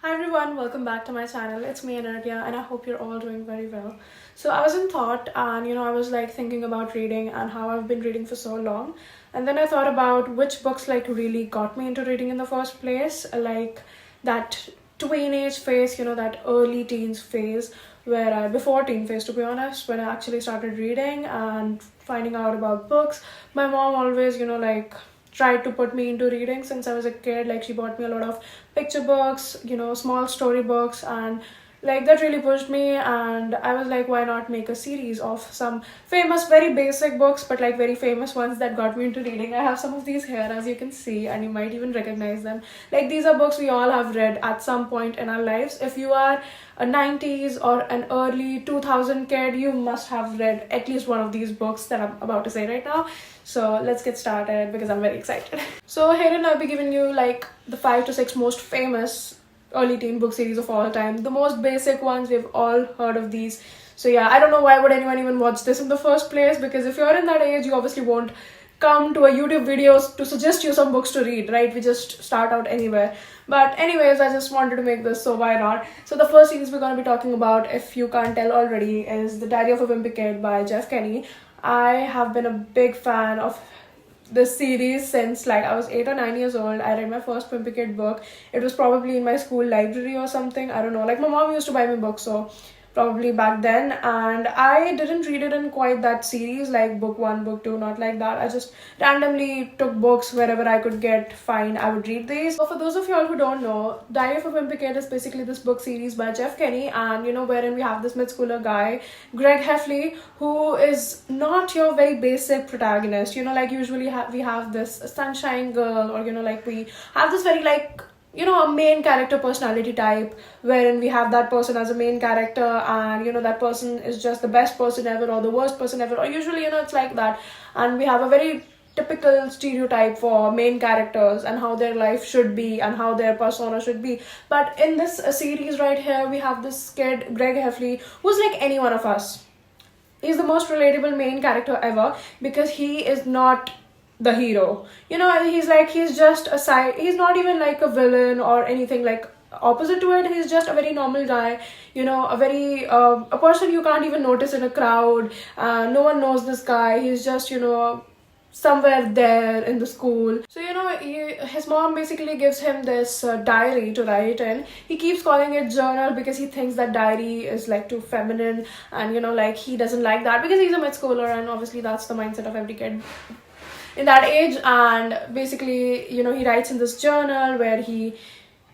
Hi everyone, welcome back to my channel. It's me Enid, and I hope you're all doing very well. So I was in thought and I was like thinking about reading and how I've been reading for so long. And then I thought about which books like really got me into reading in the first place, like that teenage phase, that early teens phase where before teen phase to be honest, when I actually started reading and finding out about books. My mom always, tried to put me into reading since I was a kid. Like she bought me a lot of picture books, small story books, and like that really pushed me. And I was like, why not make a series of some famous, very basic books, but like very famous ones that got me into reading. I have some of these here, as you can see, and you might even recognize them. Like these are books we all have read at some point in our lives. If you are a 90s or an early 2000 kid, you must have read at least one of these books that I'm about to say right now. So let's get started because I'm very excited. So herein I'll be giving you like the 5 to 6 most famous early teen book series of all time. The most basic ones, we've all heard of these. So yeah, I don't know why would anyone even watch this in the first place, because if you're in that age, you obviously won't come to a YouTube videos to suggest you some books to read, right? We just start out anywhere. But anyways, I just wanted to make this, so why not? So the first series we're going to be talking about, if you can't tell already, is The Diary of a Wimpy Kid by Jeff Kinney. I have been a big fan of this series since like I was 8 or 9 years old. I read my first Wimpy Kid book. It was probably in my school library or something. I don't know. Like my mom used to buy me books, so probably back then. And I didn't read it in quite that series, like book 1, book 2, not like that. I just randomly took books wherever I could get fine. I would read these. So for those of y'all who don't know, Diary of a Wimpy Kid is basically this book series by Jeff Kinney, and wherein we have this mid-schooler guy, Greg Heffley, who is not your very basic protagonist. Like usually we have this sunshine girl, or like we have this very like a main character personality type, wherein we have that person as a main character, and that person is just the best person ever or the worst person ever, or usually it's like that. And we have a very typical stereotype for main characters and how their life should be and how their persona should be. But in this series right here, we have this kid, Greg Heffley, who's like any one of us. He's the most relatable main character ever because he is not the hero. He's just a side. He's not even like a villain or anything like opposite to it. He's just a very normal guy, a very a person you can't even notice in a crowd. No one knows this guy. He's just somewhere there in the school. So his mom basically gives him this diary to write in. He keeps calling it journal because he thinks that diary is like too feminine, and like he doesn't like that because he's a mid-schooler, and obviously that's the mindset of every kid in that age. And basically he writes in this journal where he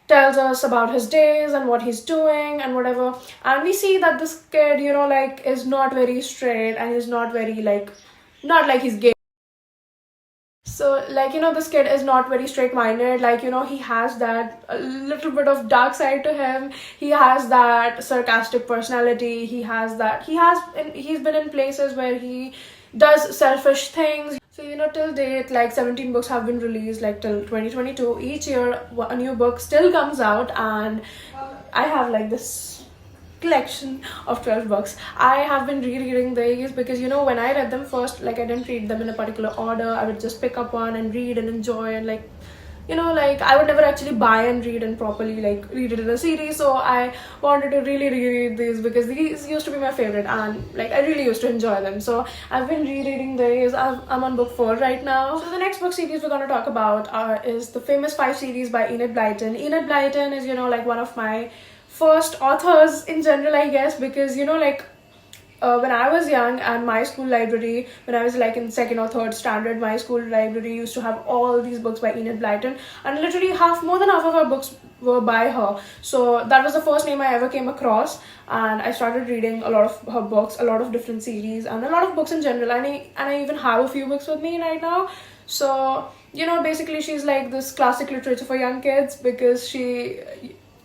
tells us about his days and what he's doing and whatever. And we see that this kid is not very straight, and he's not very not like he's gay. So this kid is not very straight minded. He has that a little bit of dark side to him. He has that sarcastic personality. He's been in places where he does selfish things. So till date, like 17 books have been released, like till 2022. Each year a new book still comes out, and I have like this collection of 12 books. I have been rereading these because when I read them first, like I didn't read them in a particular order. I would just pick up one and read and enjoy, and I would never actually buy and read and properly like read it in a series. So I wanted to really reread these because these used to be my favorite, and like I really used to enjoy them. So I've been rereading these. I'm on book 4 right now. So the next book series we're going to talk about is the famous 5 series by Enid Blyton. Enid Blyton is like one of my first authors in general, I guess, because when I was young, and my school library, when I was like in 2nd or 3rd standard, my school library used to have all these books by Enid Blyton, and literally more than half of our books were by her. So that was the first name I ever came across, and I started reading a lot of her books, a lot of different series, and a lot of books in general. And I even have a few books with me right now. So basically she's like this classic literature for young kids because she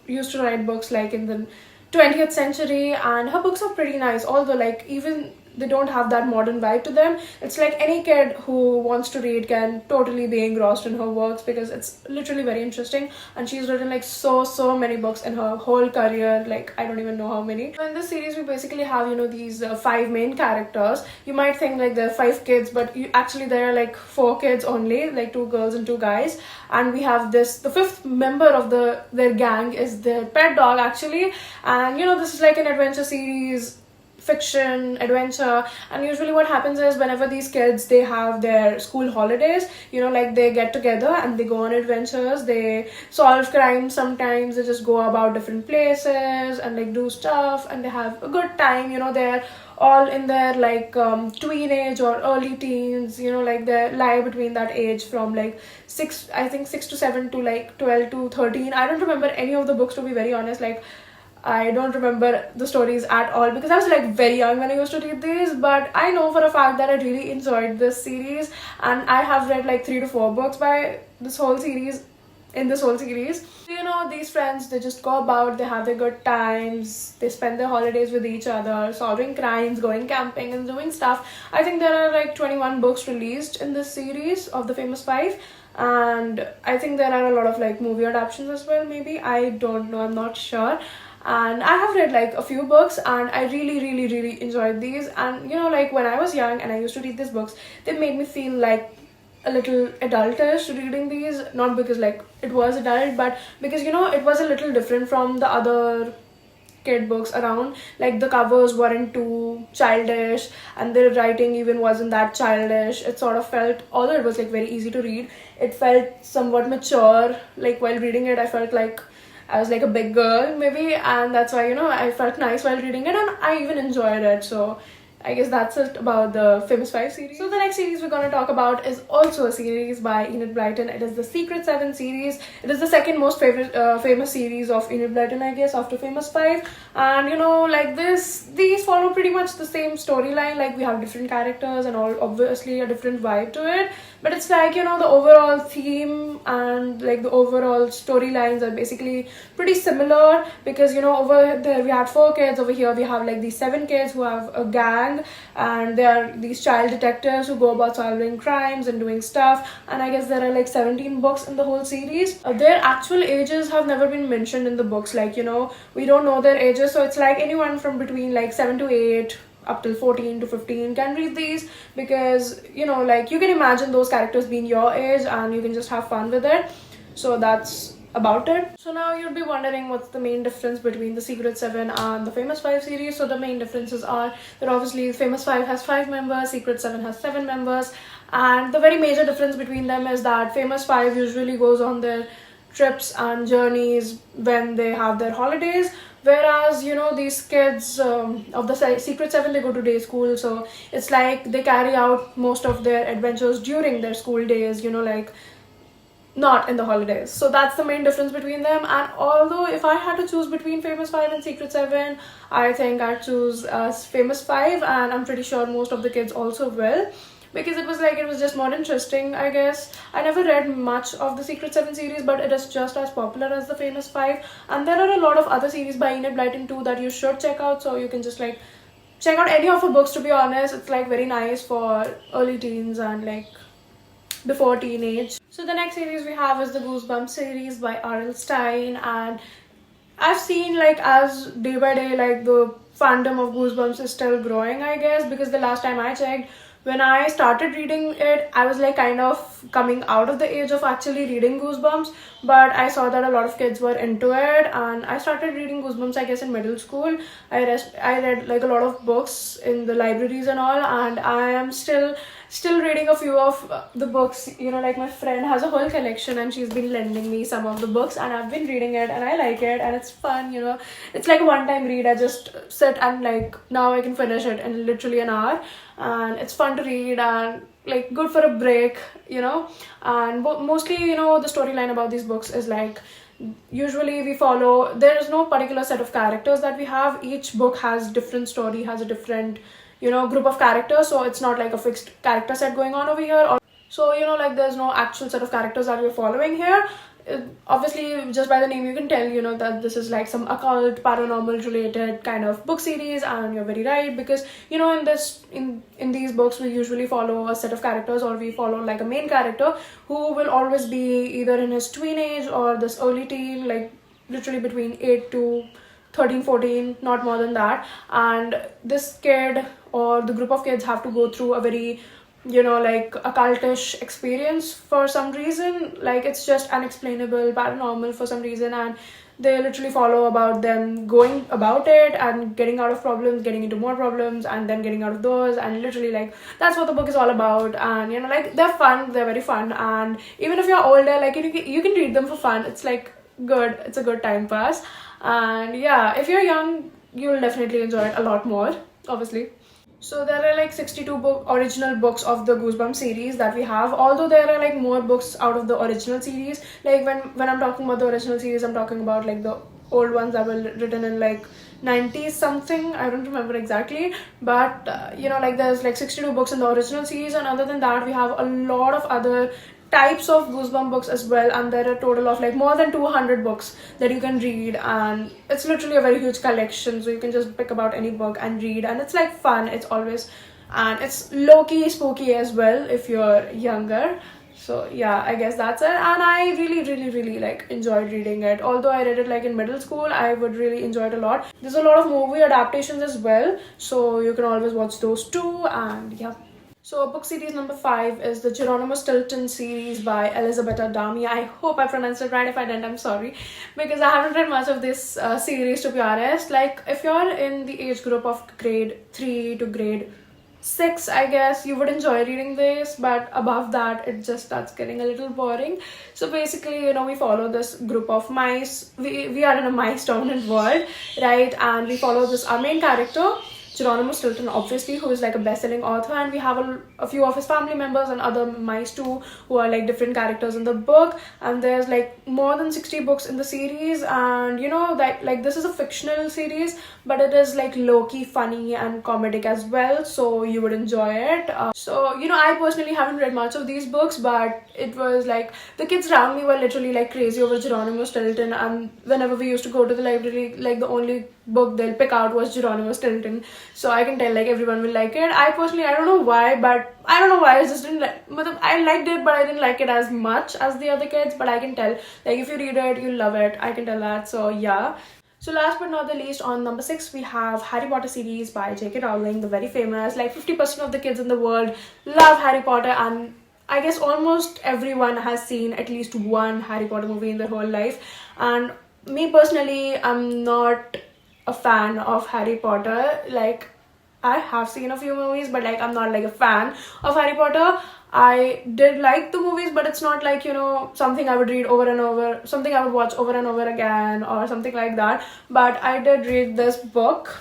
used to write books like in the 20th century, and her books are pretty nice. Although like even they don't have that modern vibe to them. It's like any kid who wants to read can totally be engrossed in her works because it's literally very interesting, and she's written like so many books in her whole career, like I don't even know how many. So in this series we basically have, you know, these five main characters. You might think like there are five kids, but actually there are like four kids only, like two girls and two guys. And we have this, the fifth member of their gang is their pet dog actually. And you know, this is like an adventure series, fiction, adventure. And usually what happens is whenever these kids, they have their school holidays, you know, like they get together and they go on adventures, they solve crimes, sometimes they just go about different places and like do stuff, and they have a good time. You know, they're all in their like teenage or early teens, you know, like they lie between that age from like 6 to 7 to like 12 to 13. I don't remember any of the books, to be very honest. Like I don't remember the stories at all because I was like very young when I used to read these, but I know for a fact that I really enjoyed this series, and I have read like 3 to 4 books by this whole series, in this whole series. You know, these friends, they just go about, they have their good times, they spend their holidays with each other, solving crimes, going camping and doing stuff. I think there are like 21 books released in this series of the Famous Five, and I think there are a lot of like movie adaptations as well, maybe, I don't know, I'm not sure. And I have read like a few books, and I really enjoyed these. And you know, like when I was young and I used to read these books, they made me feel like a little adultish reading these, not because like it was adult, but because, you know, it was a little different from the other kid books around. Like the covers weren't too childish, and the writing even wasn't that childish. It sort of felt, although it was like very easy to read, it felt somewhat mature. Like while reading it, I felt like I was like a big girl maybe, and that's why, you know, I felt nice while reading it, and I even enjoyed it. So I guess that's it about the Famous Five series. So the next series we're going to talk about is also a series by Enid Blyton. It is the Secret Seven series. It is the second most famous series of Enid Blyton, I guess, after Famous Five. And you know, like these follow pretty much the same storyline. Like we have different characters and all, obviously a different vibe to it. But it's like, you know, the overall theme and like the overall storylines are basically pretty similar, because, you know, over there we had 4 kids, over here we have like these 7 kids who have a gang, and they are these child detectives who go about solving crimes and doing stuff. And I guess there are like 17 books in the whole series. Their actual ages have never been mentioned in the books. Like, you know, we don't know their ages, so it's like anyone from between like 7 to 8 up till 14 to 15 can read these, because, you know, like you can imagine those characters being your age and you can just have fun with it. So that's about it. So now you'll be wondering what's the main difference between the Secret Seven and the Famous Five series. So the main differences are that obviously Famous Five has 5 members, Secret Seven has 7 members, and the very major difference between them is that Famous Five usually goes on their trips and journeys when they have their holidays, whereas, you know, these kids of the Secret Seven, they go to day school, so it's like they carry out most of their adventures during their school days, you know, like not in the holidays. So that's the main difference between them. And although if I had to choose between Famous Five and Secret Seven, I think I'd choose Famous Five, and I'm pretty sure most of the kids also will, because it was just more interesting, I guess. I never read much of the Secret Seven series, but it is just as popular as the Famous Five. And there are a lot of other series by Enid Blyton too that you should check out, so you can just like check out any of her books, to be honest. It's like very nice for early teens and like before teenage. So the next series we have is the Goosebumps series by R.L. Stine, and I've seen like as day by day like the fandom of Goosebumps is still growing, I guess, because the last time I checked, when I started reading it, I was like kind of coming out of the age of actually reading Goosebumps, but I saw that a lot of kids were into it, and I started reading Goosebumps, I guess, in middle school. I read like a lot of books in the libraries and all, and I am still reading a few of the books. You know, like my friend has a whole collection and she's been lending me some of the books, and I've been reading it and I like it, and it's fun, you know. It's like a one-time read. I just sit and like now I can finish it in literally an hour, and it's fun to read and like good for a break, you know. And mostly, you know, the storyline about these books is like, usually we follow, there is no particular set of characters that we have. Each book has different story, has a different, you know, group of characters, so it's not like a fixed character set going on over here. Or so, you know, like there's no actual set of characters that we're following here. obviously just by the name you can tell, that this is like some occult, paranormal related kind of book series, and you're very right, because in these books we usually follow a set of characters, or we follow like a main character who will always be either in his teenage or this early teen, like literally between 8 to 13, 14, not more than that. And this kid or the group of kids have to go through a very like occultish experience for some reason. Like it's just unexplainable, paranormal for some reason, and they literally follow about them going about it and getting out of problems, getting into more problems, and then getting out of those, and literally like that's what the book is all about. And like they're fun, they're very fun, and even if you're older, like you can read them for fun. It's like good, it's a good time pass. And yeah, if you're young, you'll definitely enjoy it a lot more, obviously. So there are like 62 original books of the Goosebumps series that we have, although there are like more books out of the original series. Like when I'm talking about the original series, I'm talking about like the old ones that were written in like 90s something, I don't remember exactly, but like there's like 62 books in the original series, and other than that we have a lot of other types of Goosebump books as well, and there are a total of like more than 200 books that you can read, and it's literally a very huge collection, so you can just pick about any book and read, and it's like fun, it's always, and it's low-key spooky as well if you're younger. So yeah, I guess that's it, and I really like enjoyed reading it. Although I read it like in middle school, I would really enjoy it a lot. There's a lot of movie adaptations as well, so you can always watch those too. And yeah, so book series number 5 is the Geronimo Stilton series by Elizabetta Dami. I hope I pronounced it right. If I didn't, I'm sorry, because I haven't read much of this series, to be honest. Like if you're in the age group of grade 3 to grade 6, I guess you would enjoy reading this, but above that it just starts getting a little boring. So basically, we follow this group of mice. We are in a mice dominant world, right? And we follow this our main character, Geronimo Stilton, obviously, who is like a best-selling author, and we have a few of his family members and other mice too, who are like different characters in the book. And there's like more than 60 books in the series, and that like this is a fictional series, but it is like low-key funny and comedic as well, so you would enjoy it. So I personally haven't read much of these books, but it was like the kids around me were literally like crazy over Geronimo Stilton, and whenever we used to go to the library, like the only book they'll pick out was Geronimo Stilton. So I can tell like everyone will like it. I personally, I don't know why, I just didn't like, I liked it, but I didn't like it as much as the other kids. But I can tell, like if you read it, you'll love it, I can tell that. So yeah. So last but not the least, on number 6 we have Harry Potter series by J.K. Rowling, the very famous. Like 50% of the kids in the world love Harry Potter, and I guess almost everyone has seen at least one Harry Potter movie in their whole life. And me personally, I'm not a fan of Harry Potter. Like I have seen a few movies, but like I'm not like a fan of Harry Potter. I did like the movies, but it's not like something I would read over and over, something I would watch over and over again, or something like that. But I did read this book,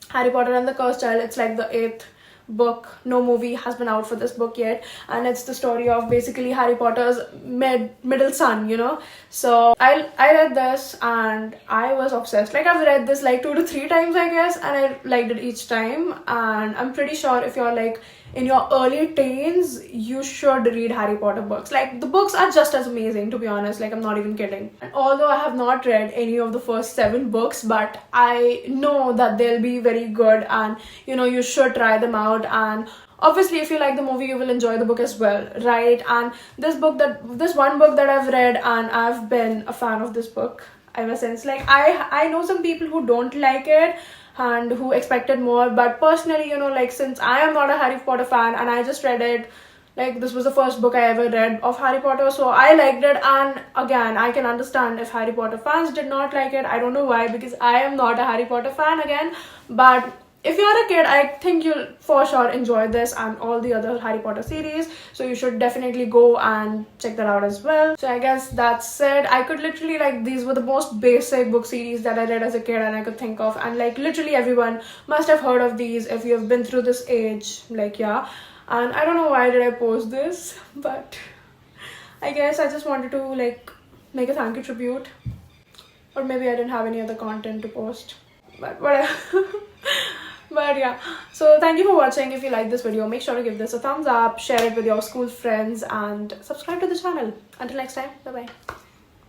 Harry Potter and the Cursed Child. It's like the 8th book. No movie has been out for this book yet, and it's the story of basically Harry Potter's middle son. So I read this and I was obsessed. Like I've read this like 2 to 3 times, I guess, and I liked it each time. And I'm pretty sure if you're like in your early teens, you should read Harry Potter books. Like the books are just as amazing, to be honest. Like I'm not even kidding. And although I have not read any of the first 7 books, but I know that they'll be very good, and you should try them out. And obviously if you like the movie, you will enjoy the book as well, right? And this one book that I've read, and I've been a fan of this book ever since. Like I know some people who don't like it and who expected more, but personally, like since I am not a Harry Potter fan and I just read it, like this was the first book I ever read of Harry Potter, so I liked it. And again, I can understand if Harry Potter fans did not like it. I don't know why, because I am not a Harry Potter fan again. But if you're a kid, I think you'll for sure enjoy this and all the other Harry Potter series. So you should definitely go and check that out as well. So I guess that's it. I could literally, like, these were the most basic book series that I read as a kid and I could think of. And like literally everyone must have heard of these if you have been through this age. Like, yeah. And I don't know why did I post this, but I guess I just wanted to like make a thank you tribute. Or maybe I didn't have any other content to post. But whatever. But yeah, so thank you for watching. If you like this video, make sure to give this a thumbs up, share it with your school friends, and subscribe to the channel. Until next time, bye bye.